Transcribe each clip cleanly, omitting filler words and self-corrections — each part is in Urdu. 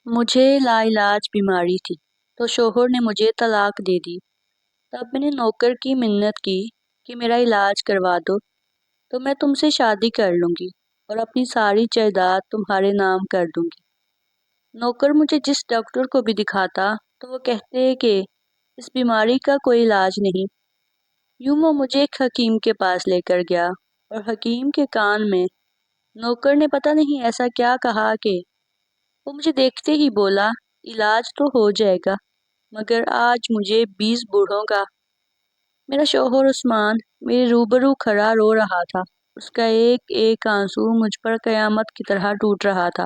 مجھے لاعلاج بیماری تھی تو شوہر نے مجھے طلاق دے دی۔ تب میں نے نوکر کی منت کی کہ میرا علاج کروا دو تو میں تم سے شادی کر لوں گی اور اپنی ساری جائیداد تمہارے نام کر دوں گی۔ نوکر مجھے جس ڈاکٹر کو بھی دکھاتا تو وہ کہتے کہ اس بیماری کا کوئی علاج نہیں۔ یوں وہ مجھے ایک حکیم کے پاس لے کر گیا اور حکیم کے کان میں نوکر نے پتہ نہیں ایسا کیا کہا کہ وہ مجھے دیکھتے ہی بولا علاج تو ہو جائے گا مگر آج مجھے 20 بوڑھوں کا۔ میرا شوہر عثمان میرے روبرو کھڑا رو رہا تھا، اس کا ایک ایک آنسو مجھ پر قیامت کی طرح ٹوٹ رہا تھا۔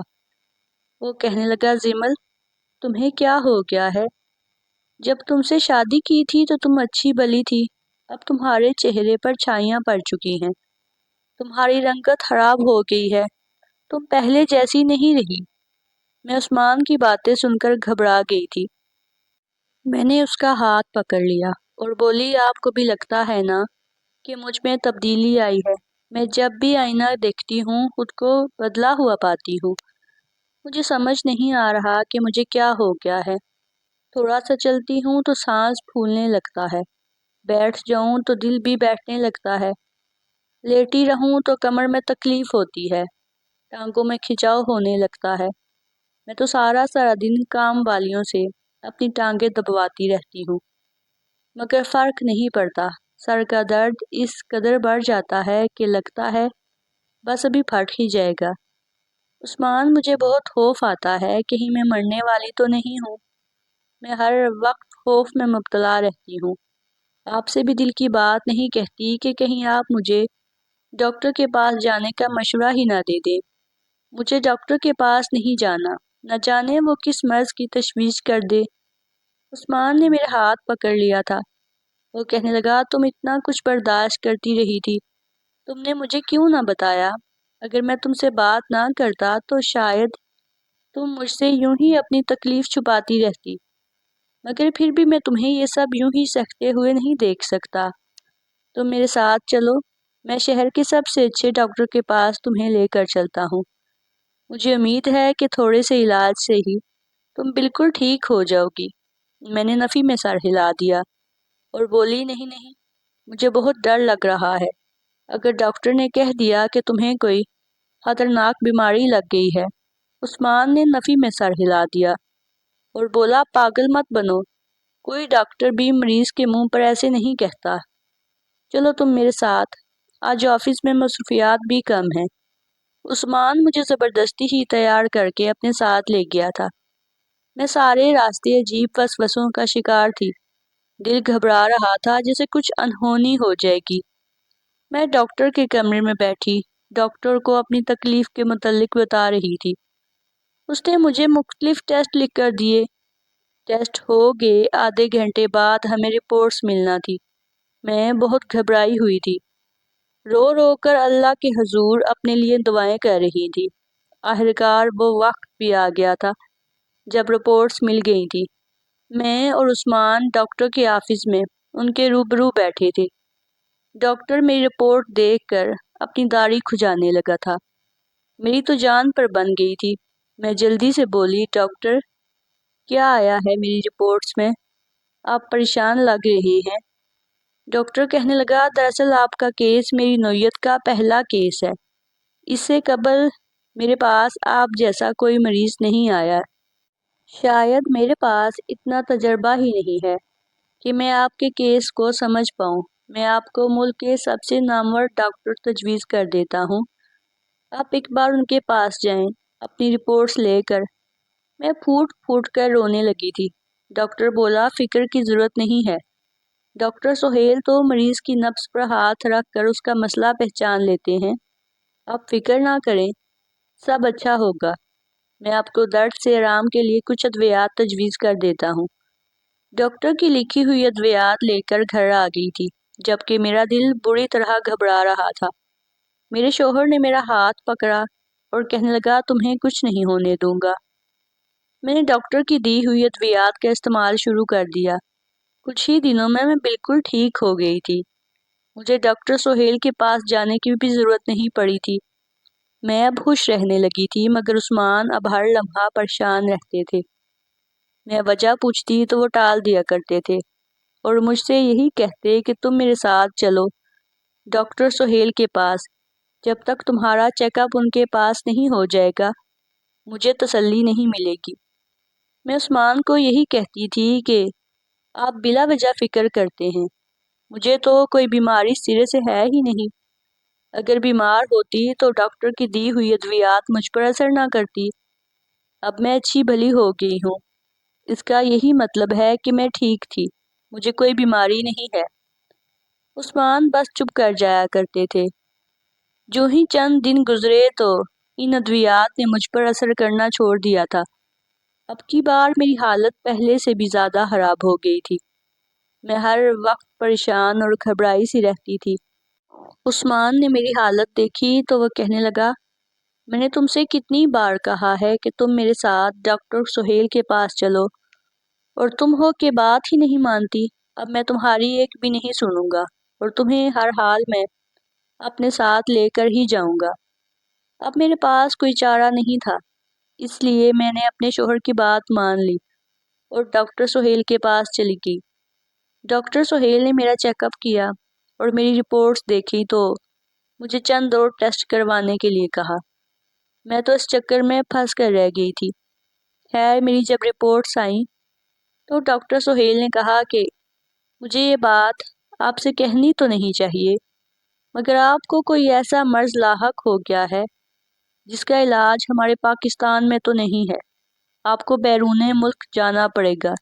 وہ کہنے لگا زمل تمہیں کیا ہو گیا ہے؟ جب تم سے شادی کی تھی تو تم اچھی بلی تھی، اب تمہارے چہرے پر چھائیاں پڑ چکی ہیں، تمہاری رنگت خراب ہو گئی ہے، تم پہلے جیسی نہیں رہی۔ میں عثمان کی باتیں سن کر گھبرا گئی تھی۔ میں نے اس کا ہاتھ پکڑ لیا اور بولی آپ کو بھی لگتا ہے نا کہ مجھ میں تبدیلی آئی ہے؟ میں جب بھی آئینہ دیکھتی ہوں خود کو بدلا ہوا پاتی ہوں۔ مجھے سمجھ نہیں آ رہا کہ مجھے کیا ہو گیا ہے۔ تھوڑا سا چلتی ہوں تو سانس پھولنے لگتا ہے، بیٹھ جاؤں تو دل بھی بیٹھنے لگتا ہے، لیٹی رہوں تو کمر میں تکلیف ہوتی ہے، ٹانگوں میں کھچاؤ ہونے لگتا ہے۔ میں تو سارا دن کام والیوں سے اپنی ٹانگیں دبواتی رہتی ہوں مگر فرق نہیں پڑتا۔ سر کا درد اس قدر بڑھ جاتا ہے کہ لگتا ہے بس ابھی پھٹ ہی جائے گا۔ عثمان مجھے بہت خوف آتا ہے کہیں میں مرنے والی تو نہیں ہوں۔ میں ہر وقت خوف میں مبتلا رہتی ہوں۔ آپ سے بھی دل کی بات نہیں کہتی کہ کہیں آپ مجھے ڈاکٹر کے پاس جانے کا مشورہ ہی نہ دے دیں۔ مجھے ڈاکٹر کے پاس نہیں جانا، نہ جانے وہ کس مرض کی تشویش کر دے۔ عثمان نے میرا ہاتھ پکڑ لیا تھا۔ وہ کہنے لگا تم اتنا کچھ برداشت کرتی رہی تھی، تم نے مجھے کیوں نہ بتایا؟ اگر میں تم سے بات نہ کرتا تو شاید تم مجھ سے یوں ہی اپنی تکلیف چھپاتی رہتی، مگر پھر بھی میں تمہیں یہ سب یوں ہی سہتے ہوئے نہیں دیکھ سکتا۔ تم میرے ساتھ چلو، میں شہر کے سب سے اچھے ڈاکٹر کے پاس تمہیں لے کر چلتا ہوں۔ مجھے امید ہے کہ تھوڑے سے علاج سے ہی تم بالکل ٹھیک ہو جاؤ گی۔ میں نے نفی میں سر ہلا دیا اور بولی نہیں نہیں، مجھے بہت ڈر لگ رہا ہے۔ اگر ڈاکٹر نے کہہ دیا کہ تمہیں کوئی خطرناک بیماری لگ گئی ہے۔ عثمان نے نفی میں سر ہلا دیا اور بولا پاگل مت بنو، کوئی ڈاکٹر بھی مریض کے منہ پر ایسے نہیں کہتا۔ چلو تم میرے ساتھ، آج آفس میں مصروفیات بھی کم ہیں۔ عثمان مجھے زبردستی ہی تیار کر کے اپنے ساتھ لے گیا تھا۔ میں سارے راستے عجیب وسوسوں کا شکار تھی، دل گھبرا رہا تھا جیسے کچھ انہونی ہو جائے گی۔ میں ڈاکٹر کے کمرے میں بیٹھی ڈاکٹر کو اپنی تکلیف کے متعلق بتا رہی تھی۔ اس نے مجھے مختلف ٹیسٹ لکھ کر دیے۔ ٹیسٹ ہو گئے، آدھے گھنٹے بعد ہمیں رپورٹس ملنا تھی۔ میں بہت گھبرائی ہوئی تھی، رو رو کر اللہ کے حضور اپنے لیے دعائیں کر رہی تھی۔ آخرکار وہ وقت بھی آ گیا تھا جب رپورٹس مل گئی تھی۔ میں اور عثمان ڈاکٹر کے آفس میں ان کے روبرو بیٹھے تھے۔ ڈاکٹر میری رپورٹ دیکھ کر اپنی داڑھی کھجانے لگا تھا۔ میری تو جان پر بن گئی تھی۔ میں جلدی سے بولی ڈاکٹر کیا آیا ہے میری رپورٹس میں؟ آپ پریشان لگ رہے ہیں۔ ڈاکٹر کہنے لگا دراصل آپ کا کیس میری نوعیت کا پہلا کیس ہے، اس سے قبل میرے پاس آپ جیسا کوئی مریض نہیں آیا۔ شاید میرے پاس اتنا تجربہ ہی نہیں ہے کہ میں آپ کے کیس کو سمجھ پاؤں۔ میں آپ کو ملک کے سب سے نامور ڈاکٹر تجویز کر دیتا ہوں، آپ ایک بار ان کے پاس جائیں اپنی رپورٹس لے کر۔ میں پھوٹ پھوٹ کر رونے لگی تھی۔ ڈاکٹر بولا فکر کی ضرورت نہیں ہے، ڈاکٹر سہیل تو مریض کی نبض پر ہاتھ رکھ کر اس کا مسئلہ پہچان لیتے ہیں، آپ فکر نہ کریں، سب اچھا ہوگا۔ میں آپ کو درد سے آرام کے لیے کچھ ادویات تجویز کر دیتا ہوں۔ ڈاکٹر کی لکھی ہوئی ادویات لے کر گھر آ گئی تھی جبکہ میرا دل بری طرح گھبرا رہا تھا۔ میرے شوہر نے میرا ہاتھ پکڑا اور کہنے لگا تمہیں کچھ نہیں ہونے دوں گا۔ میں نے ڈاکٹر کی دی ہوئی ادویات کا استعمال شروع کر دیا۔ کچھ ہی دنوں میں بالکل ٹھیک ہو گئی تھی۔ مجھے ڈاکٹر سہیل کے پاس جانے کی بھی ضرورت نہیں پڑی تھی۔ میں اب خوش رہنے لگی تھی، مگر عثمان اب ہر لمحہ پریشان رہتے تھے۔ میں وجہ پوچھتی تو وہ ٹال دیا کرتے تھے اور مجھ سے یہی کہتے کہ تم میرے ساتھ چلو ڈاکٹر سہیل کے پاس۔ جب تک تمہارا چیک اپ ان کے پاس نہیں ہو جائے گا مجھے تسلی نہیں ملے گی۔ میں عثمان کو یہی کہتی تھی کہ آپ بلا وجہ فکر کرتے ہیں، مجھے تو کوئی بیماری سرے سے ہے ہی نہیں۔ اگر بیمار ہوتی تو ڈاکٹر کی دی ہوئی ادویات مجھ پر اثر نہ کرتی۔ اب میں اچھی بھلی ہو گئی ہوں، اس کا یہی مطلب ہے کہ میں ٹھیک تھی، مجھے کوئی بیماری نہیں ہے۔ عثمان بس چپ کر جایا کرتے تھے۔ جو ہی چند دن گزرے تو ان ادویات نے مجھ پر اثر کرنا چھوڑ دیا تھا۔ اب کی بار میری حالت پہلے سے بھی زیادہ خراب ہو گئی تھی۔ میں ہر وقت پریشان اور گھبرائی سی رہتی تھی۔ عثمان نے میری حالت دیکھی تو وہ کہنے لگا، میں نے تم سے کتنی بار کہا ہے کہ تم میرے ساتھ ڈاکٹر سہیل کے پاس چلو، اور تم ہو کہ بات ہی نہیں مانتی۔ اب میں تمہاری ایک بھی نہیں سنوں گا اور تمہیں ہر حال میں اپنے ساتھ لے کر ہی جاؤں گا۔ اب میرے پاس کوئی چارہ نہیں تھا، اس لیے میں نے اپنے شوہر کی بات مان لی اور ڈاکٹر سہیل کے پاس چلی گئی۔ ڈاکٹر سہیل نے میرا چیک اپ کیا اور میری رپورٹس دیکھی تو مجھے چند اور ٹیسٹ کروانے کے لیے کہا۔ میں تو اس چکر میں پھنس کر رہ گئی تھی۔ خیر میری جب رپورٹس آئیں تو ڈاکٹر سہیل نے کہا کہ مجھے یہ بات آپ سے کہنی تو نہیں چاہیے، مگر آپ کو کوئی ایسا مرض لاحق ہو گیا ہے جس کا علاج ہمارے پاکستان میں تو نہیں ہے۔ آپ کو بیرون ملک جانا پڑے گا،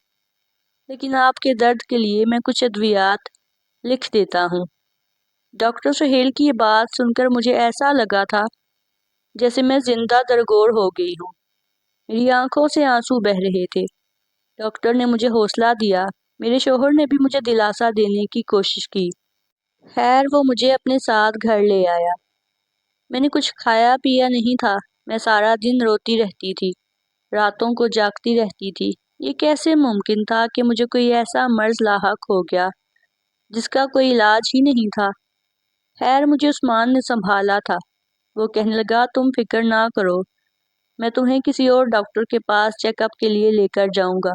لیکن آپ کے درد کے لیے میں کچھ ادویات لکھ دیتا ہوں۔ ڈاکٹر سہیل کی یہ بات سن کر مجھے ایسا لگا تھا جیسے میں زندہ درگور ہو گئی ہوں۔ میری آنکھوں سے آنسو بہہ رہے تھے۔ ڈاکٹر نے مجھے حوصلہ دیا، میرے شوہر نے بھی مجھے دلاسا دینے کی کوشش کی۔ خیر وہ مجھے اپنے ساتھ گھر لے آیا۔ میں نے کچھ کھایا پیا نہیں تھا، میں سارا دن روتی رہتی تھی، راتوں کو جاگتی رہتی تھی۔ یہ کیسے ممکن تھا کہ مجھے کوئی ایسا مرض لاحق ہو گیا جس کا کوئی علاج ہی نہیں تھا۔ خیر مجھے عثمان نے سنبھالا تھا۔ وہ کہنے لگا، تم فکر نہ کرو، میں تمہیں کسی اور ڈاکٹر کے پاس چیک اپ کے لیے لے کر جاؤں گا۔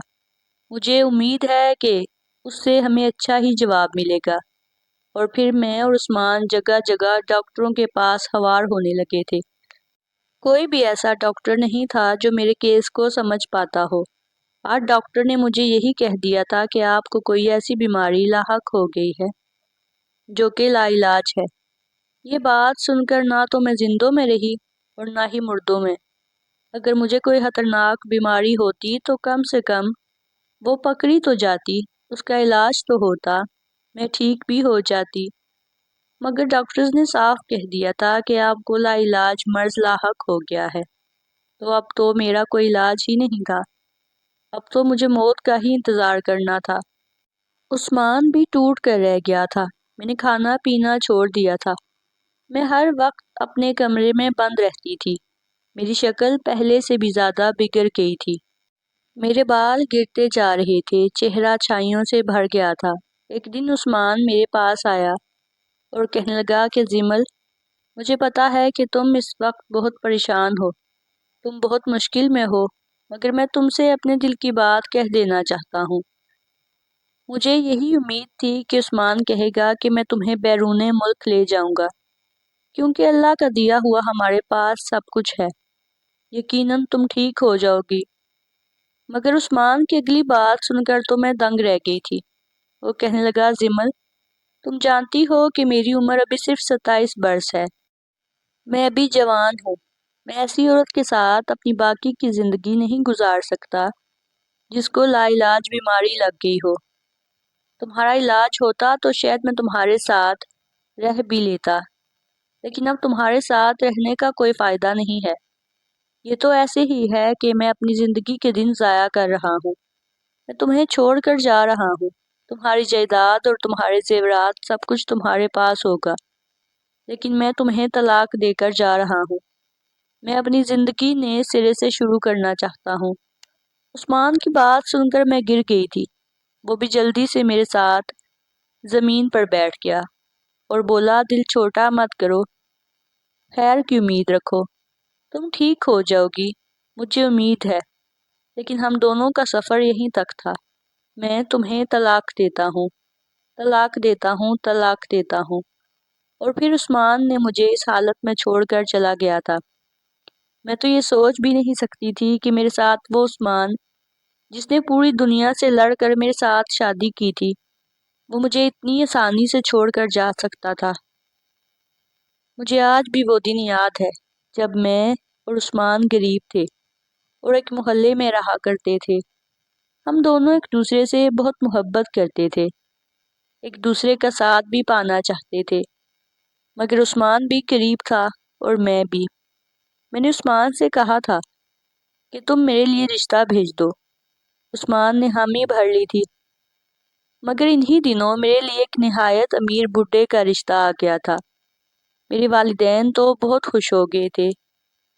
مجھے امید ہے کہ اس سے ہمیں اچھا ہی جواب ملے گا۔ اور پھر میں اور عثمان جگہ جگہ ڈاکٹروں کے پاس ہوار ہونے لگے تھے۔ کوئی بھی ایسا ڈاکٹر نہیں تھا جو میرے کیس کو سمجھ پاتا ہو۔ ہر ڈاکٹر نے مجھے یہی کہہ دیا تھا کہ آپ کو کوئی ایسی بیماری لاحق ہو گئی ہے جو کہ لا علاج ہے۔ یہ بات سن کر نہ تو میں زندوں میں رہی اور نہ ہی مردوں میں۔ اگر مجھے کوئی خطرناک بیماری ہوتی تو کم سے کم وہ پکڑی تو جاتی، اس کا علاج تو ہوتا، میں ٹھیک بھی ہو جاتی۔ مگر ڈاکٹرز نے صاف کہہ دیا تھا کہ آپ کو لا علاج مرض لاحق ہو گیا ہے، تو اب تو میرا کوئی علاج ہی نہیں تھا، اب تو مجھے موت کا ہی انتظار کرنا تھا۔ عثمان بھی ٹوٹ کر رہ گیا تھا۔ میں نے کھانا پینا چھوڑ دیا تھا۔ میں ہر وقت اپنے کمرے میں بند رہتی تھی۔ میری شکل پہلے سے بھی زیادہ بگڑ گئی تھی۔ میرے بال گرتے جا رہے تھے، چہرہ چھائیوں سے بھر گیا تھا۔ ایک دن عثمان میرے پاس آیا اور کہنے لگا کہ زمل، مجھے پتا ہے کہ تم اس وقت بہت پریشان ہو، تم بہت مشکل میں ہو، مگر میں تم سے اپنے دل کی بات کہہ دینا چاہتا ہوں۔ مجھے یہی امید تھی کہ عثمان کہے گا کہ میں تمہیں بیرون ملک لے جاؤں گا، کیونکہ اللہ کا دیا ہوا ہمارے پاس سب کچھ ہے، یقیناً تم ٹھیک ہو جاؤ گی۔ مگر عثمان کی اگلی بات سن کر تو میں دنگ رہ گئی تھی۔ وہ کہنے لگا، زمل، تم جانتی ہو کہ میری عمر ابھی صرف 27 برس ہے، میں ابھی جوان ہوں، میں ایسی عورت کے ساتھ اپنی باقی کی زندگی نہیں گزار سکتا جس کو لا علاج بیماری لگ گئی ہو۔ تمہارا علاج ہوتا تو شاید میں تمہارے ساتھ رہ بھی لیتا، لیکن اب تمہارے ساتھ رہنے کا کوئی فائدہ نہیں ہے۔ یہ تو ایسے ہی ہے کہ میں اپنی زندگی کے دن ضائع کر رہا ہوں۔ میں تمہیں چھوڑ کر جا رہا ہوں، تمہاری جائیداد اور تمہارے زیورات سب کچھ تمہارے پاس ہوگا، لیکن میں تمہیں طلاق دے کر جا رہا ہوں۔ میں اپنی زندگی نئے سرے سے شروع کرنا چاہتا ہوں۔ عثمان کی بات سن کر میں گر گئی تھی۔ وہ بھی جلدی سے میرے ساتھ زمین پر بیٹھ گیا اور بولا، دل چھوٹا مت کرو، خیر کی امید رکھو۔ تم ٹھیک ہو جاؤ گی، مجھے امید ہے، لیکن ہم دونوں کا سفر یہیں تک تھا۔ میں تمہیں طلاق دیتا ہوں، طلاق دیتا ہوں، طلاق دیتا ہوں۔ اور پھر عثمان نے مجھے اس حالت میں چھوڑ کر چلا گیا تھا۔ میں تو یہ سوچ بھی نہیں سکتی تھی کہ میرے ساتھ وہ عثمان جس نے پوری دنیا سے لڑ کر میرے ساتھ شادی کی تھی، وہ مجھے اتنی آسانی سے چھوڑ کر جا سکتا تھا۔ مجھے آج بھی وہ دن یاد ہے جب میں اور عثمان غریب تھے اور ایک محلے میں رہا کرتے تھے۔ ہم دونوں ایک دوسرے سے بہت محبت کرتے تھے، ایک دوسرے کا ساتھ بھی پانا چاہتے تھے، مگر عثمان بھی قریب تھا اور میں بھی۔ میں نے عثمان سے کہا تھا کہ تم میرے لیے رشتہ بھیج دو۔ عثمان نے حامی بھر لی تھی، مگر انہی دنوں میرے لیے ایک نہایت امیر بڈھے کا رشتہ آ گیا تھا۔ میرے والدین تو بہت خوش ہو گئے تھے،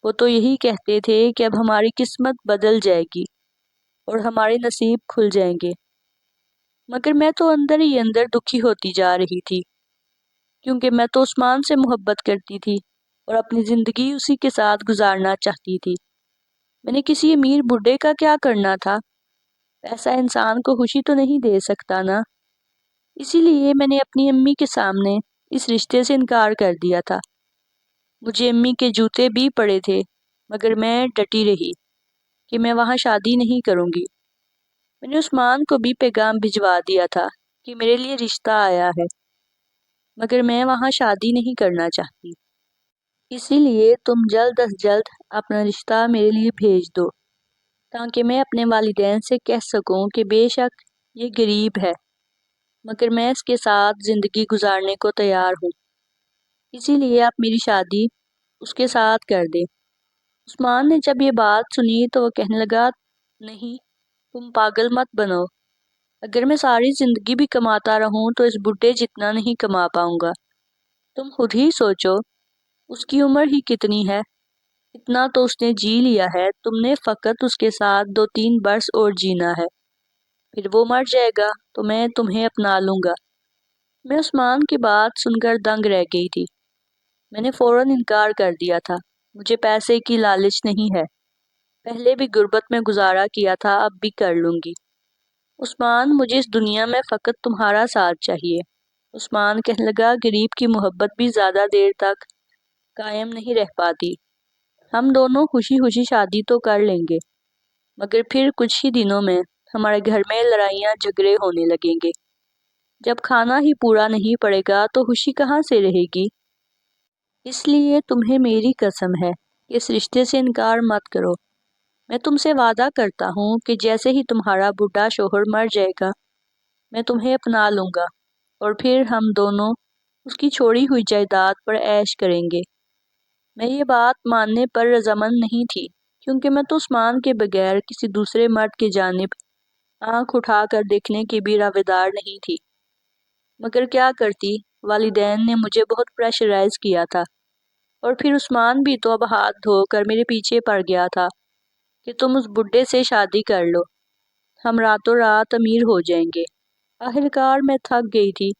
وہ تو یہی کہتے تھے کہ اب ہماری قسمت بدل جائے گی اور ہمارے نصیب کھل جائیں گے، مگر میں تو اندر ہی اندر دکھی ہوتی جا رہی تھی، کیونکہ میں تو عثمان سے محبت کرتی تھی اور اپنی زندگی اسی کے ساتھ گزارنا چاہتی تھی۔ میں نے کسی امیر بڈھے کا کیا کرنا تھا؟ ایسا انسان کو خوشی تو نہیں دے سکتا نا۔ اسی لیے میں نے اپنی امی کے سامنے اس رشتے سے انکار کر دیا تھا۔ مجھے امی کے جوتے بھی پڑے تھے، مگر میں ڈٹی رہی کہ میں وہاں شادی نہیں کروں گی۔ میں نے عثمان کو بھی پیغام بھجوا دیا تھا کہ میرے لیے رشتہ آیا ہے، مگر میں وہاں شادی نہیں کرنا چاہتی۔ اسی لیے تم جلد از جلد اپنا رشتہ میرے لیے بھیج دو، تاکہ میں اپنے والدین سے کہہ سکوں کہ بے شک یہ غریب ہے، مگر میں اس کے ساتھ زندگی گزارنے کو تیار ہوں۔ اسی لیے آپ میری شادی اس کے ساتھ کر دیں۔ عثمان نے جب یہ بات سنی تو وہ کہنے لگا، نہیں، تم پاگل مت بنو۔ اگر میں ساری زندگی بھی کماتا رہوں تو اس بڈھے جتنا نہیں کما پاؤں گا۔ تم خود ہی سوچو، اس کی عمر ہی کتنی ہے، اتنا تو اس نے جی لیا ہے، تم نے فقط اس کے ساتھ 2-3 برس اور جینا ہے، پھر وہ مر جائے گا تو میں تمہیں اپنا لوں گا۔ میں عثمان کی بات سن کر دنگ رہ گئی تھی۔ میں نے فوراً انکار کر دیا تھا، مجھے پیسے کی لالچ نہیں ہے، پہلے بھی غربت میں گزارا کیا تھا، اب بھی کر لوں گی۔ عثمان، مجھے اس دنیا میں فقط تمہارا ساتھ چاہیے۔ عثمان کہنے لگا، غریب کی محبت بھی زیادہ دیر تک قائم نہیں رہ پاتی۔ ہم دونوں خوشی خوشی شادی تو کر لیں گے، مگر پھر کچھ ہی دنوں میں ہمارے گھر میں لڑائیاں جھگڑے ہونے لگیں گے۔ جب کھانا ہی پورا نہیں پڑے گا تو خوشی کہاں سے رہے گی؟ اس لیے تمہیں میری قسم ہے کہ اس رشتے سے انکار مت کرو۔ میں تم سے وعدہ کرتا ہوں کہ جیسے ہی تمہارا بوڑھا شوہر مر جائے گا، میں تمہیں اپنا لوں گا اور پھر ہم دونوں اس کی چھوڑی ہوئی جائیداد پر عیش کریں گے۔ میں یہ بات ماننے پر رضامند نہیں تھی، کیونکہ میں تو عثمان کے بغیر کسی دوسرے مرد کی جانب آنکھ اٹھا کر دیکھنے کی بھی روادار نہیں تھی، مگر کیا کرتی، والدین نے مجھے بہت پریشرائز کیا تھا، اور پھر عثمان بھی تو اب ہاتھ دھو کر میرے پیچھے پڑ گیا تھا کہ تم اس بڈھے سے شادی کر لو، ہم راتوں رات امیر ہو جائیں گے۔ آخرکار میں تھک گئی تھی،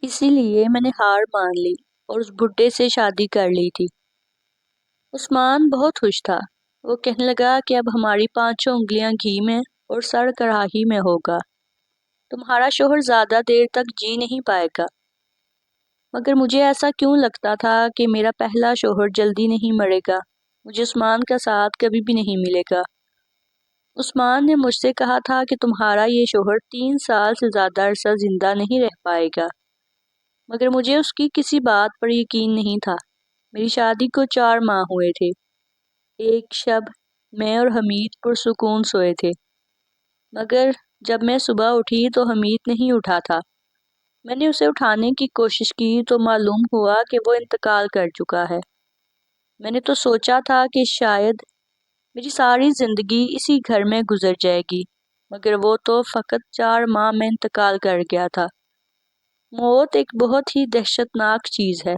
اسی لیے میں نے ہار مان لی اور اس بڈھے سے شادی کر لی تھی۔ عثمان بہت خوش تھا، وہ کہنے لگا کہ اب ہماری 5 انگلیاں گھی میں اور سر کڑاہی میں ہوگا، تمہارا شوہر زیادہ دیر تک جی نہیں پائے گا۔ مگر مجھے ایسا کیوں لگتا تھا کہ میرا پہلا شوہر جلدی نہیں مرے گا، مجھے عثمان کا ساتھ کبھی بھی نہیں ملے گا۔ عثمان نے مجھ سے کہا تھا کہ تمہارا یہ شوہر 3 سال سے زیادہ عرصہ زندہ نہیں رہ پائے گا، مگر مجھے اس کی کسی بات پر یقین نہیں تھا۔ میری شادی کو 4 ماہ ہوئے تھے۔ ایک شب میں اور حمید پرسکون سوئے تھے، مگر جب میں صبح اٹھی تو حمید نہیں اٹھا تھا۔ میں نے اسے اٹھانے کی کوشش کی تو معلوم ہوا کہ وہ انتقال کر چکا ہے۔ میں نے تو سوچا تھا کہ شاید میری ساری زندگی اسی گھر میں گزر جائے گی، مگر وہ تو فقط 4 ماہ میں انتقال کر گیا تھا۔ موت ایک بہت ہی دہشت ناک چیز ہے۔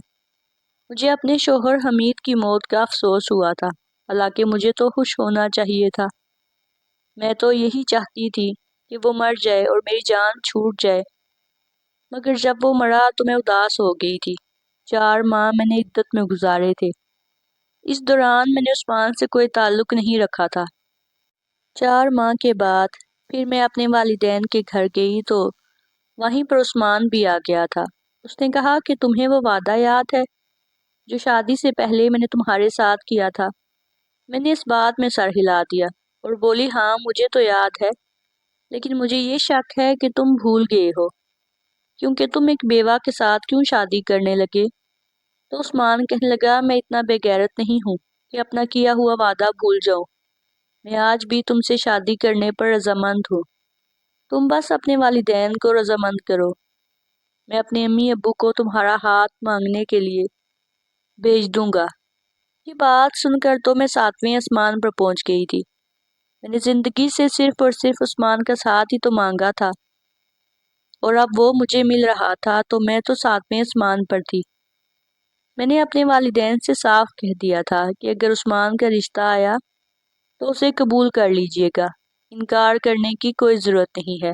مجھے اپنے شوہر حمید کی موت کا افسوس ہوا تھا، حالانکہ مجھے تو خوش ہونا چاہیے تھا۔ میں تو یہی چاہتی تھی کہ وہ مر جائے اور میری جان چھوٹ جائے، مگر جب وہ مرا تو میں اداس ہو گئی تھی۔ 4 ماہ میں نے عدت میں گزارے تھے، اس دوران میں نے عثمان سے کوئی تعلق نہیں رکھا تھا۔ 4 ماہ کے بعد پھر میں اپنے والدین کے گھر گئی تو وہیں پر عثمان بھی آ گیا تھا۔ اس نے کہا کہ تمہیں وہ وعدہ یاد ہے جو شادی سے پہلے میں نے تمہارے ساتھ کیا تھا؟ میں نے اس بات میں سر ہلا دیا اور بولی ہاں مجھے تو یاد ہے، لیکن مجھے یہ شک ہے کہ تم بھول گئے ہو، کیونکہ تم ایک بیوہ کے ساتھ کیوں شادی کرنے لگے؟ تو عثمان کہنے لگا میں اتنا بے غیرت نہیں ہوں کہ اپنا کیا ہوا وعدہ بھول جاؤں، میں آج بھی تم سے شادی کرنے پر رضامند ہوں، تم بس اپنے والدین کو رضامند کرو، میں اپنے امی ابو کو تمہارا ہاتھ مانگنے کے لیے بھیج دوں گا۔ یہ بات سن کر تو میں 7ویں آسمان پر پہنچ گئی تھی۔ میں نے زندگی سے صرف اور صرف عثمان کا ساتھ ہی تو مانگا تھا، اور اب وہ مجھے مل رہا تھا تو میں تو 7ویں آسمان پر تھی۔ میں نے اپنے والدین سے صاف کہہ دیا تھا کہ اگر عثمان کا رشتہ آیا تو اسے قبول کر لیجئے گا، انکار کرنے کی کوئی ضرورت نہیں ہے۔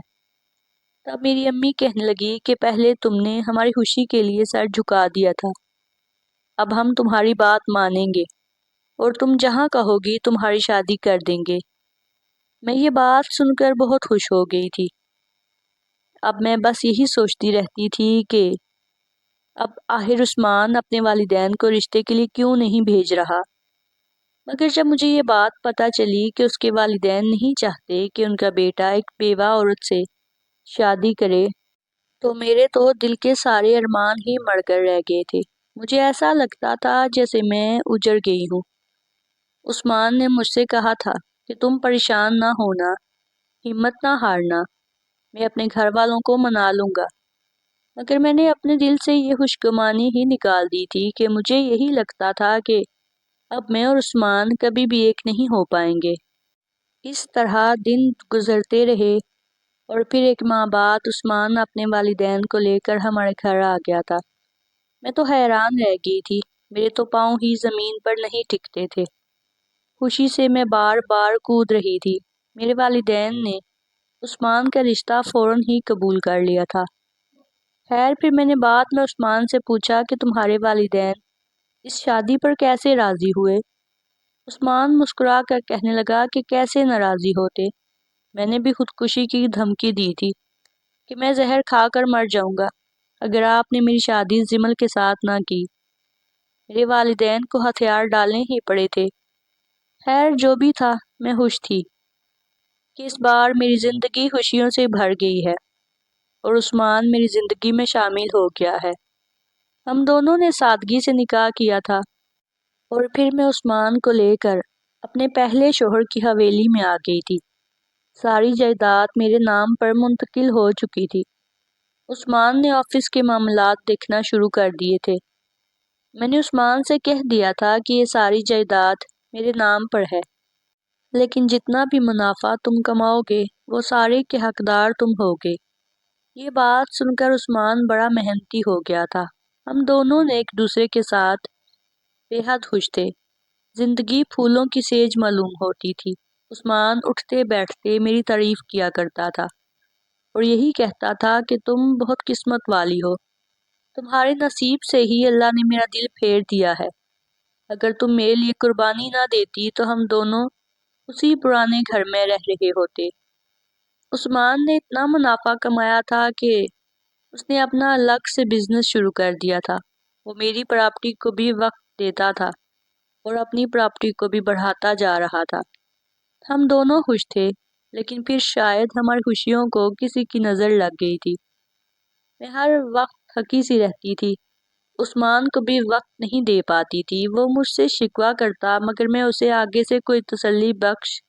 تب میری امی کہنے لگی کہ پہلے تم نے ہماری خوشی کے لیے سر جھکا دیا تھا، اب ہم تمہاری بات مانیں گے اور تم جہاں کہو گی تمہاری شادی کر دیں گے۔ میں یہ بات سن کر بہت خوش ہو گئی تھی۔ اب میں بس یہی سوچتی رہتی تھی کہ اب آخر عثمان اپنے والدین کو رشتے کے لیے کیوں نہیں بھیج رہا؟ مگر جب مجھے یہ بات پتہ چلی کہ اس کے والدین نہیں چاہتے کہ ان کا بیٹا ایک بیوہ عورت سے شادی کرے، تو میرے تو دل کے سارے ارمان ہی مر کر رہ گئے تھے۔ مجھے ایسا لگتا تھا جیسے میں اجڑ گئی ہوں۔ عثمان نے مجھ سے کہا تھا کہ تم پریشان نہ ہونا، ہمت نہ ہارنا، میں اپنے گھر والوں کو منا لوں گا، مگر میں نے اپنے دل سے یہ خوشگمانی ہی نکال دی تھی کہ مجھے یہی لگتا تھا کہ اب میں اور عثمان کبھی بھی ایک نہیں ہو پائیں گے۔ اس طرح دن گزرتے رہے اور پھر 1 ماہ بعد عثمان اپنے والدین کو لے کر ہمارے گھر آ گیا تھا۔ میں تو حیران رہ گئی تھی، میرے تو پاؤں ہی زمین پر نہیں ٹکتے تھے۔ خوشی سے میں بار بار کود رہی تھی۔ میرے والدین نے عثمان کا رشتہ فوراً ہی قبول کر لیا تھا۔ خیر پھر میں نے بعد میں عثمان سے پوچھا کہ تمہارے والدین اس شادی پر کیسے راضی ہوئے؟ عثمان مسکرا کر کہنے لگا کہ کیسے ناراضی ہوتے، میں نے بھی خودکشی کی دھمکی دی تھی کہ میں زہر کھا کر مر جاؤں گا اگر آپ نے میری شادی زمل کے ساتھ نہ کی۔ میرے والدین کو ہتھیار ڈالنے ہی پڑے تھے۔ خیر جو بھی تھا، میں خوش تھی کہ اس بار میری زندگی خوشیوں سے بھر گئی ہے اور عثمان میری زندگی میں شامل ہو گیا ہے۔ ہم دونوں نے سادگی سے نکاح کیا تھا اور پھر میں عثمان کو لے کر اپنے پہلے شوہر کی حویلی میں آ گئی تھی۔ ساری جائیداد میرے نام پر منتقل ہو چکی تھی۔ عثمان نے آفس کے معاملات دیکھنا شروع کر دیے تھے۔ میں نے عثمان سے کہہ دیا تھا کہ یہ ساری جائیداد میرے نام پر ہے، لیکن جتنا بھی منافع تم کماؤ گے وہ سارے کے حقدار تم ہوگے۔ یہ بات سن کر عثمان بڑا محنتی ہو گیا تھا۔ ہم دونوں نے ایک دوسرے کے ساتھ بے حد خوش تھے۔ زندگی پھولوں کی سیج معلوم ہوتی تھی۔ عثمان اٹھتے بیٹھتے میری تعریف کیا کرتا تھا اور یہی کہتا تھا کہ تم بہت قسمت والی ہو، تمہارے نصیب سے ہی اللہ نے میرا دل پھیر دیا ہے، اگر تم میرے لیے قربانی نہ دیتی تو ہم دونوں اسی پرانے گھر میں رہ رہے ہوتے۔ عثمان نے اتنا منافع کمایا تھا کہ اس نے اپنا الگ سے بزنس شروع کر دیا تھا۔ وہ میری پراپرٹی کو بھی وقت دیتا تھا اور اپنی پراپرٹی کو بھی بڑھاتا جا رہا تھا۔ ہم دونوں خوش تھے، لیکن پھر شاید ہماری خوشیوں کو کسی کی نظر لگ گئی تھی۔ میں ہر وقت تھکی سی رہتی تھی، عثمان کو بھی وقت نہیں دے پاتی تھی۔ وہ مجھ سے شکوہ کرتا مگر میں اسے آگے سے کوئی تسلی بخش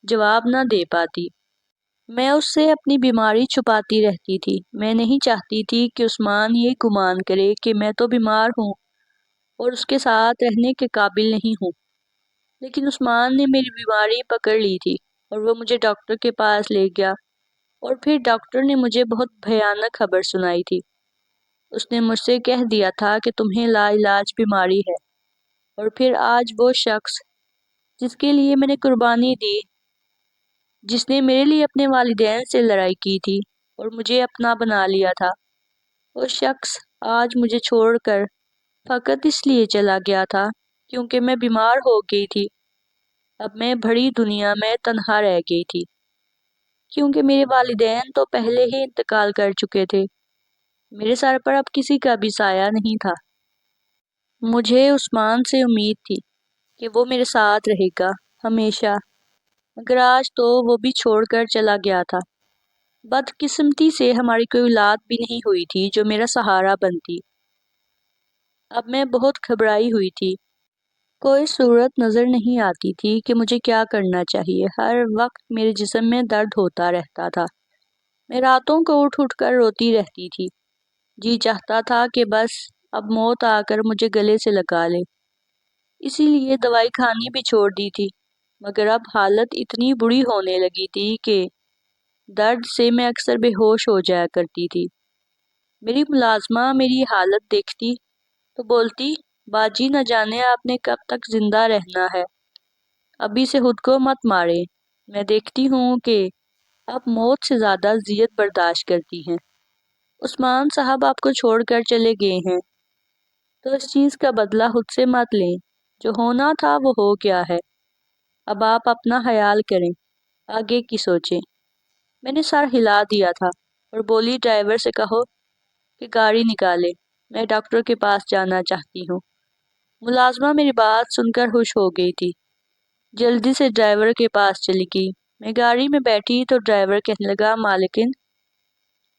جواب نہ دے پاتی۔ میں اس سے اپنی بیماری چھپاتی رہتی تھی۔ میں نہیں چاہتی تھی کہ عثمان یہ گمان کرے کہ میں تو بیمار ہوں اور اس کے ساتھ رہنے کے قابل نہیں ہوں، لیکن عثمان نے میری بیماری پکڑ لی تھی اور وہ مجھے ڈاکٹر کے پاس لے گیا، اور پھر ڈاکٹر نے مجھے بہت بھیانک خبر سنائی تھی۔ اس نے مجھ سے کہہ دیا تھا کہ تمہیں لا علاج بیماری ہے، اور پھر آج وہ شخص جس کے لیے میں نے قربانی دی، جس نے میرے لیے اپنے والدین سے لڑائی کی تھی اور مجھے اپنا بنا لیا تھا، وہ شخص آج مجھے چھوڑ کر فقط اس لیے چلا گیا تھا کیونکہ میں بیمار ہو گئی تھی۔ اب میں بڑی دنیا میں تنہا رہ گئی تھی، کیونکہ میرے والدین تو پہلے ہی انتقال کر چکے تھے۔ میرے سر پر اب کسی کا بھی سایہ نہیں تھا۔ مجھے عثمان سے امید تھی کہ وہ میرے ساتھ رہے گا ہمیشہ، مگر آج تو وہ بھی چھوڑ کر چلا گیا تھا۔ بدقسمتی سے ہماری کوئی اولاد بھی نہیں ہوئی تھی جو میرا سہارا بنتی۔ اب میں بہت گھبرائی ہوئی تھی۔ کوئی صورت نظر نہیں آتی تھی کہ مجھے کیا کرنا چاہیے۔ ہر وقت میرے جسم میں درد ہوتا رہتا تھا۔ میں راتوں کو اٹھ اٹھ کر روتی رہتی تھی۔ جی چاہتا تھا کہ بس اب موت آ کر مجھے گلے سے لگا لے۔ اسی لیے دوائی کھانی بھی چھوڑ دی تھی، مگر اب حالت اتنی بری ہونے لگی تھی کہ درد سے میں اکثر بے ہوش ہو جایا کرتی تھی۔ میری ملازمہ میری حالت دیکھتی تو بولتی، باجی نہ جانے آپ نے کب تک زندہ رہنا ہے، ابھی سے خود کو مت مارے۔ میں دیکھتی ہوں کہ آپ موت سے زیادہ اذیت برداشت کرتی ہیں۔ عثمان صاحب آپ کو چھوڑ کر چلے گئے ہیں تو اس چیز کا بدلہ خود سے مت لیں، جو ہونا تھا وہ ہو گیا ہے۔ اب آپ اپنا خیال کریں، آگے کی سوچیں۔ میں نے سر ہلا دیا تھا اور بولی، ڈرائیور سے کہو کہ گاڑی نکالے، میں ڈاکٹر کے پاس جانا چاہتی ہوں۔ ملازمہ میری بات سن کر خوش ہو گئی تھی، جلدی سے ڈرائیور کے پاس چلی گئی۔ میں گاڑی میں بیٹھی تو ڈرائیور کہنے لگا، مالکن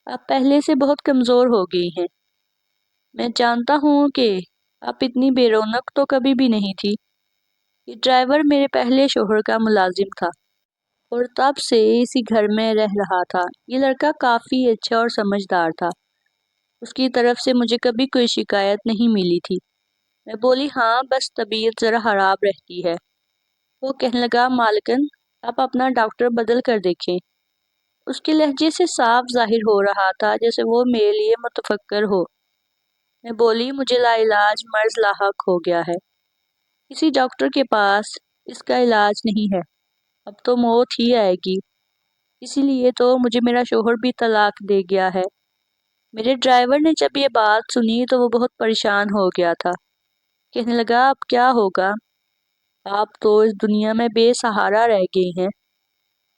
آپ پہلے سے بہت کمزور ہو گئی ہیں۔ میں جانتا ہوں کہ آپ اتنی بے رونق تو کبھی بھی نہیں تھی۔ یہ ڈرائیور میرے پہلے شوہر کا ملازم تھا اور تب سے اسی گھر میں رہ رہا تھا۔ یہ لڑکا کافی اچھا اور سمجھدار تھا، اس کی طرف سے مجھے کبھی کوئی شکایت نہیں ملی تھی۔ میں بولی، ہاں بس طبیعت ذرا خراب رہتی ہے۔ وہ کہنے لگا، مالکن آپ اپنا ڈاکٹر بدل کر دیکھیں۔ اس کے لہجے سے صاف ظاہر ہو رہا تھا جیسے وہ میرے لیے متفکر ہو۔ میں بولی، مجھے لا علاج مرض لاحق ہو گیا ہے، کسی ڈاکٹر کے پاس اس کا علاج نہیں ہے، اب تو موت ہی آئے گی۔ اسی لیے تو مجھے میرا شوہر بھی طلاق دے گیا ہے۔ میرے ڈرائیور نے جب یہ بات سنی تو وہ بہت پریشان ہو گیا تھا۔ کہنے لگا، اب کیا ہوگا؟ آپ تو اس دنیا میں بے سہارا رہ گئے ہیں،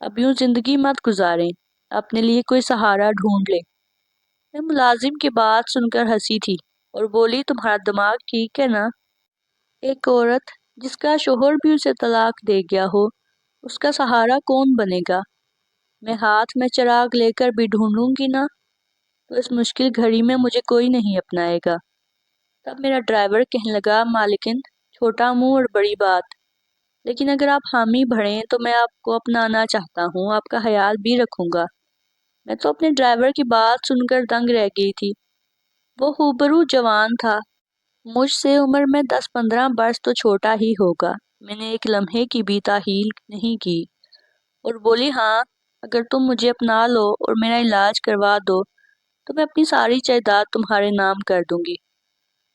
اب یوں زندگی مت گزاریں، اپنے لیے کوئی سہارا ڈھونڈ لیں۔ میں ملازم کی بات سن کر ہنسی تھی اور بولی، تمہارا دماغ ٹھیک ہے نا؟ ایک عورت جس کا شوہر بھی اسے طلاق دے گیا ہو، اس کا سہارا کون بنے گا؟ میں ہاتھ میں چراغ لے کر بھی ڈھونڈوں گی نا، تو اس مشکل گھڑی میں مجھے کوئی نہیں اپنائے گا۔ تب میرا ڈرائیور کہنے لگا، مالکن چھوٹا منہ اور بڑی بات، لیکن اگر آپ حامی بھریں تو میں آپ کو اپنانا چاہتا ہوں، آپ کا خیال بھی رکھوں گا۔ میں تو اپنے ڈرائیور کی بات سن کر دنگ رہ گئی تھی۔ وہ ہوبرو جوان تھا، مجھ سے عمر میں 10-15 برس تو چھوٹا ہی ہوگا۔ میں نے ایک لمحے کی بھی تاخیر نہیں کی اور بولی، ہاں اگر تم مجھے اپنا لو اور میرا علاج کروا دو تو میں اپنی ساری جائیداد تمہارے نام کر دوں گی۔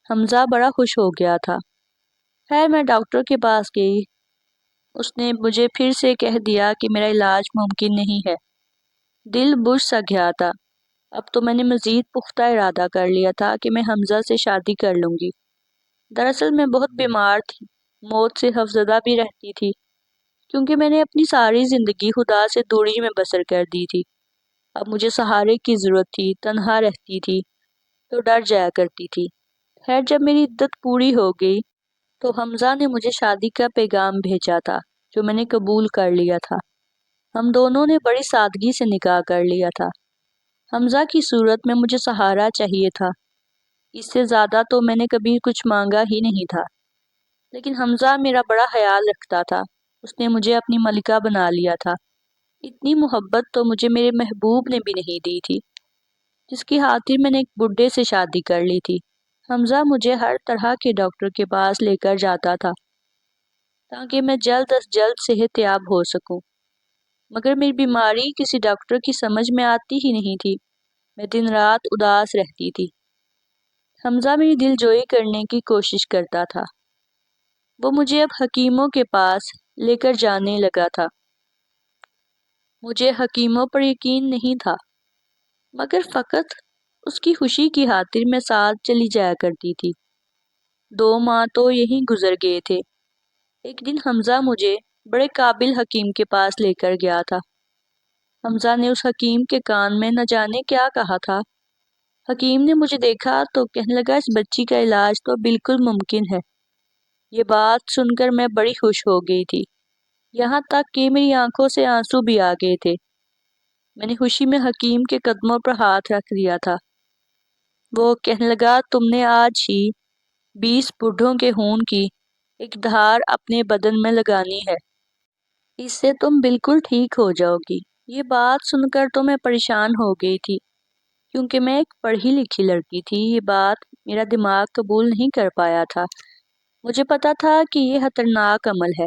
حمزہ بڑا خوش ہو گیا تھا۔ خیر میں ڈاکٹر کے پاس گئی، اس نے مجھے پھر سے کہہ دیا کہ میرا علاج ممکن نہیں ہے۔ دل بجھ سا گیا تھا۔ اب تو میں نے مزید پختہ ارادہ کر لیا تھا کہ میں حمزہ سے شادی کر لوں گی۔ دراصل میں بہت بیمار تھی، موت سے خوفزدہ بھی رہتی تھی، کیونکہ میں نے اپنی ساری زندگی خدا سے دوری میں بسر کر دی تھی۔ اب مجھے سہارے کی ضرورت تھی، تنہا رہتی تھی تو ڈر جایا کرتی تھی۔ خیر جب میری عدت پوری ہو گئی تو حمزہ نے مجھے شادی کا پیغام بھیجا تھا، جو میں نے قبول کر لیا تھا۔ ہم دونوں نے بڑی سادگی سے نکاح کر لیا تھا۔ حمزہ کی صورت میں مجھے سہارا چاہیے تھا، اس سے زیادہ تو میں نے کبھی کچھ مانگا ہی نہیں تھا، لیکن حمزہ میرا بڑا خیال رکھتا تھا، اس نے مجھے اپنی ملکہ بنا لیا تھا۔ اتنی محبت تو مجھے میرے محبوب نے بھی نہیں دی تھی، جس کی خاطر میں نے ایک بڈھے سے شادی کر لی تھی۔ حمزہ مجھے ہر طرح کے ڈاکٹر کے پاس لے کر جاتا تھا تاکہ میں جلد از جلد صحت یاب ہو سکوں، مگر میری بیماری کسی ڈاکٹر کی سمجھ میں آتی ہی نہیں تھی۔ میں دن رات اداس رہتی تھی۔ حمزہ میری دل جوئی کرنے کی کوشش کرتا تھا۔ وہ مجھے اب حکیموں کے پاس لے کر جانے لگا تھا۔ مجھے حکیموں پر یقین نہیں تھا، مگر فقط اس کی خوشی کی خاطر میں ساتھ چلی جایا کرتی تھی۔ 2 ماہ تو یہیں گزر گئے تھے۔ ایک دن حمزہ مجھے بڑے قابل حکیم کے پاس لے کر گیا تھا۔ حمزہ نے اس حکیم کے کان میں نہ جانے کیا کہا تھا۔ حکیم نے مجھے دیکھا تو کہنے لگا اس بچی کا علاج تو بالکل ممکن ہے۔ یہ بات سن کر میں بڑی خوش ہو گئی تھی، یہاں تک کہ میری آنکھوں سے آنسو بھی آ گئے تھے۔ میں نے خوشی میں حکیم کے قدموں پر ہاتھ رکھ دیا تھا۔ وہ کہنے لگا تم نے آج ہی 20 بوڑھوں کے خون کی ایک دھار اپنے بدن میں لگانی ہے، اس سے تم بالکل ٹھیک ہو جاؤ گی۔ یہ بات سن کر تو میں پریشان ہو گئی تھی، کیونکہ میں ایک پڑھی لکھی لڑکی تھی۔ یہ بات میرا دماغ قبول نہیں کر پایا تھا۔ مجھے پتا تھا کہ یہ خطرناک عمل ہے۔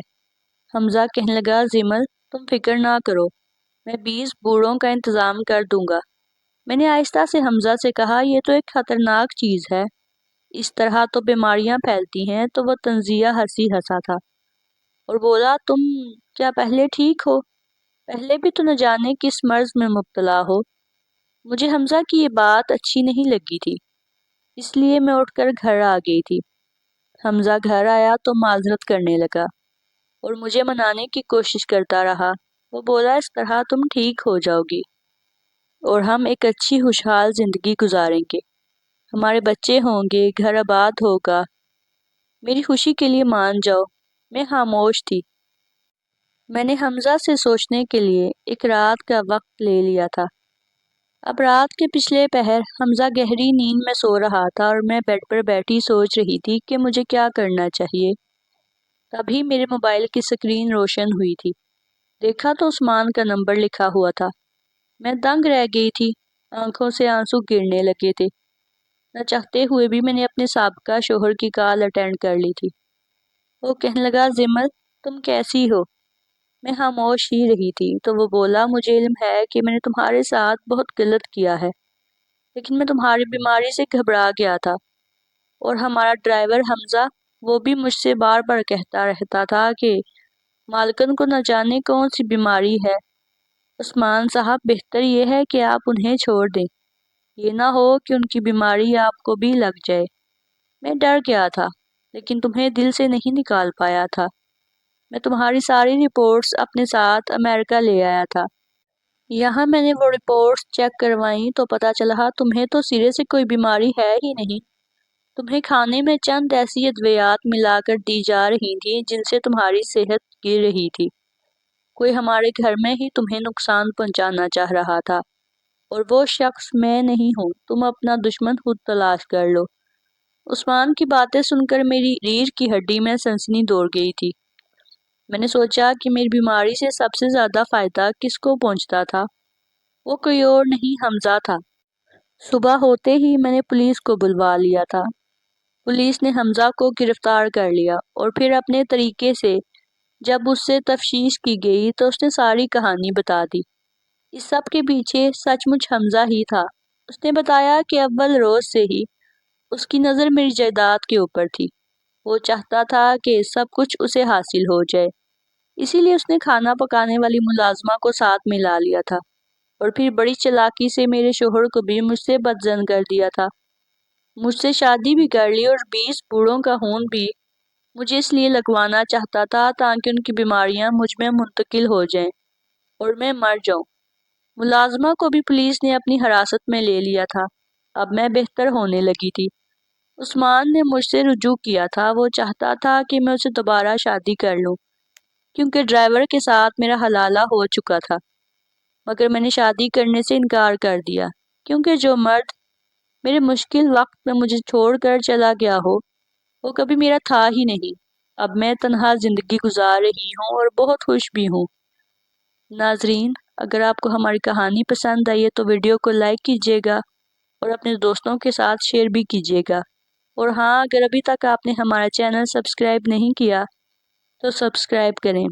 حمزہ کہنے لگا زمل تم فکر نہ کرو، میں 20 بوڑھوں کا انتظام کر دوں گا۔ میں نے آہستہ سے حمزہ سے کہا یہ تو ایک خطرناک چیز ہے، اس طرح تو بیماریاں پھیلتی ہیں۔ تو وہ تنزیہ ہنسی ہنسا تھا اور بولا تم کیا پہلے ٹھیک ہو؟ پہلے بھی تو نہ جانے کس مرض میں مبتلا ہو۔ مجھے حمزہ کی یہ بات اچھی نہیں لگی تھی، اس لیے میں اٹھ کر گھر آ گئی تھی۔ حمزہ گھر آیا تو معذرت کرنے لگا اور مجھے منانے کی کوشش کرتا رہا۔ وہ بولا اس طرح تم ٹھیک ہو جاؤ گی اور ہم ایک اچھی خوشحال زندگی گزاریں گے، ہمارے بچے ہوں گے، گھر آباد ہوگا۔ میری خوشی کے لیے مان جاؤ۔ میں خاموش تھی۔ میں نے حمزہ سے سوچنے کے لیے ایک رات کا وقت لے لیا تھا۔ اب رات کے پچھلے پہر حمزہ گہری نیند میں سو رہا تھا اور میں بیڈ پر بیٹھی سوچ رہی تھی کہ مجھے کیا کرنا چاہیے۔ تبھی میرے موبائل کی سکرین روشن ہوئی تھی۔ دیکھا تو عثمان کا نمبر لکھا ہوا تھا۔ میں دنگ رہ گئی تھی، آنکھوں سے آنسو گرنے لگے تھے۔ نہ چاہتے ہوئے بھی میں نے اپنے سابقہ شوہر کی کال اٹینڈ کر لی تھی۔ وہ کہنے لگا زمل تم کیسی ہو؟ میں خاموش ہی رہی تھی تو وہ بولا مجھے علم ہے کہ میں نے تمہارے ساتھ بہت غلط کیا ہے، لیکن میں تمہاری بیماری سے گھبرا گیا تھا، اور ہمارا ڈرائیور حمزہ وہ بھی مجھ سے بار بار کہتا رہتا تھا کہ مالکن کو نہ جانے کون سی بیماری ہے۔ عثمان صاحب بہتر یہ ہے کہ آپ انہیں چھوڑ دیں، یہ نہ ہو کہ ان کی بیماری آپ کو بھی لگ جائے۔ میں ڈر گیا تھا لیکن تمہیں دل سے نہیں نکال پایا تھا۔ میں تمہاری ساری رپورٹس اپنے ساتھ امریکہ لے آیا تھا۔ یہاں میں نے وہ رپورٹس چیک کروائیں تو پتہ چلا تمہیں تو سرے سے کوئی بیماری ہے ہی نہیں۔ تمہیں کھانے میں چند ایسی ادویات ملا کر دی جا رہی تھیں جن سے تمہاری صحت گر رہی تھی۔ کوئی ہمارے گھر میں ہی تمہیں نقصان پہنچانا چاہ رہا تھا، اور وہ شخص میں نہیں ہوں۔ تم اپنا دشمن خود تلاش کر لو۔ عثمان کی باتیں سن کر میری ریڑھ کی ہڈی میں سنسنی دوڑ گئی تھی۔ میں نے سوچا کہ میری بیماری سے سب سے زیادہ فائدہ کس کو پہنچتا تھا؟ وہ کوئی اور نہیں حمزہ تھا۔ صبح ہوتے ہی میں نے پولیس کو بلوا لیا تھا۔ پولیس نے حمزہ کو گرفتار کر لیا اور پھر اپنے طریقے سے جب اس سے تفتیش کی گئی تو اس نے ساری کہانی بتا دی۔ اس سب کے پیچھے سچ مچ حمزہ ہی تھا۔ اس نے بتایا کہ اول روز سے ہی اس کی نظر میری جائیداد کے اوپر تھی۔ وہ چاہتا تھا کہ سب کچھ اسے حاصل ہو جائے، اسی لیے اس نے کھانا پکانے والی ملازمہ کو ساتھ ملا لیا تھا، اور پھر بڑی چالاکی سے میرے شوہر کو بھی مجھ سے بدظن کر دیا تھا۔ مجھ سے شادی بھی کر لی اور 20 بوڑھوں کا خون بھی مجھے اس لیے لگوانا چاہتا تھا تاکہ ان کی بیماریاں مجھ میں منتقل ہو جائیں اور میں مر جاؤں۔ ملازمہ کو بھی پولیس نے اپنی حراست میں لے لیا تھا۔ اب میں بہتر ہونے لگی تھی۔ عثمان نے مجھ سے رجوع کیا تھا۔ وہ چاہتا تھا کہ میں اسے دوبارہ شادی کر لوں، کیونکہ ڈرائیور کے ساتھ میرا حلالہ ہو چکا تھا، مگر میں نے شادی کرنے سے انکار کر دیا، کیونکہ جو مرد میرے مشکل وقت میں مجھے چھوڑ کر چلا گیا ہو وہ کبھی میرا تھا ہی نہیں۔ اب میں تنہا زندگی گزار رہی ہوں اور بہت خوش بھی ہوں۔ ناظرین، اگر آپ کو ہماری کہانی پسند آئی ہے تو ویڈیو کو لائک کیجیے گا اور اپنے دوستوں کے ساتھ شیئر بھی کیجیے گا، اور ہاں، اگر ابھی تک آپ نے ہمارا چینل سبسکرائب نہیں کیا تو سبسکرائب کریں۔